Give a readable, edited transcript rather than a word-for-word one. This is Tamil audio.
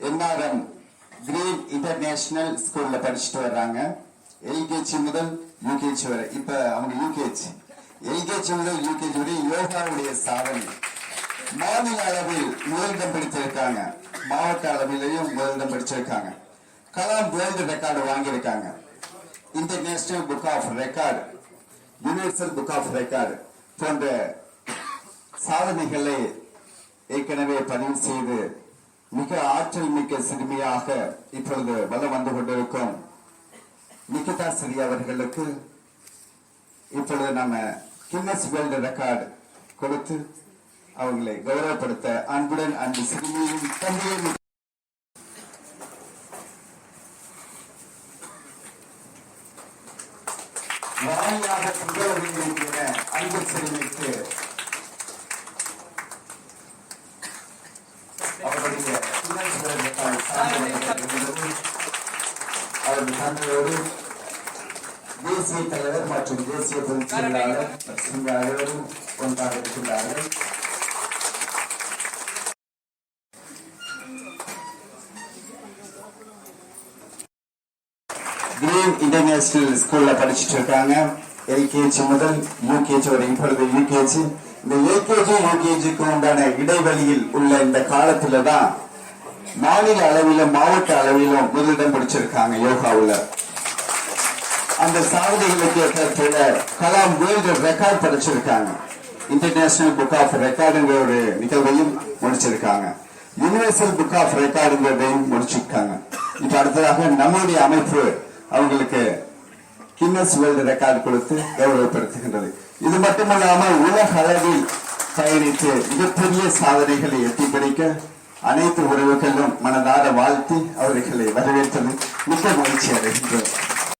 என்ஆர்எம் கிரீன் இன்டர்நேஷனல் ஸ்கூல்ல படிச்சுட்டு வர்றாங்க. எல்கேஜி முதல் யூகேஜி வரை. இப்ப அவங்க யூகேஜி, எல்கேஜி முதல் யூகேஜி வரை யோகாவுடைய சாதனை. மாநில அளவில் முதலிடம் பிடித்திருக்காங்க, மாவட்ட அளவிலையும் முதலிடம் பிடிச்சிருக்காங்க. கலாம் வேர்ல்டு ரெக்கார்டு வாங்கியிருக்காங்க. International book of record, universal book of record போன்ற சாதனைகளை ஏற்கனவே பதிவு செய்து மிக ஆற்றல் மிக்க சிறுமியாக இப்பொழுது வலம் வந்து கொண்டிருக்கும் நிகிதா ஸ்ரீ அவர்களுக்கு இப்பொழுது நம்ம கின்னஸ் வேர்ல்டு ரெக்கார்டு கொடுத்து அவங்களை கௌரவப்படுத்த அன்புடன் அந்த சிறுமியின் தந்தையும் வாயிலாக புகழவிருக்கிற அன்பு சிறுமிக்கு அவருடைய அவரது தந்தையோடு தேசிய தலைவர் மற்றும் தேசிய பொதுச் செயலாளர் அனைவரும் ஒன்றாக இருக்கின்றார்கள். கிரீன் இன்டர்நேஷனல் ஸ்கூல்ல படிச்சுட்டு இருக்காங்க. எல்கேஜி முதல் யூகேஜி வரை. இப்பொழுது யூகேஜி. இந்த எல்கேஜி யூகேஜிக்கு உண்டான இடைவெளியில் உள்ள இந்த காலத்துல தான் மாநில அளவிலும் மாவட்ட அளவிலும் முதலிடம் பிடிச்சிருக்காங்க யோகாவுல. அந்த சாதனைகளுக்கு ஏற்ற கலாம் வேர்ல்டு ரெக்கார்ட் படிச்சிருக்காங்க. இன்டர்நேஷனல் புக் ஆஃப் ரெக்கார்டுங்கிற ஒரு நிகழ்வையும் முடிச்சிருக்காங்க. யுனிவர்சல் புக் ஆஃப் ரெக்கார்டுங்கிறதையும் முடிச்சிருக்காங்க. இப்ப அடுத்ததாக நம்முடைய அமைப்பு அவங்களுக்கு கின்னஸ் வேர்ல்டு ரெக்கார்டு கொடுத்து கௌரவப்படுத்துகின்றது. இது மட்டுமல்லாமல் உலக அளவில் பயணித்து மிகப்பெரிய சாதனைகளை எட்டி பிடிக்க அனைத்து உறவுகளும் மனதார வாழ்த்தி அவர்களை வரவேற்பது மிக்க மகிழ்ச்சி அடைகின்றோம்.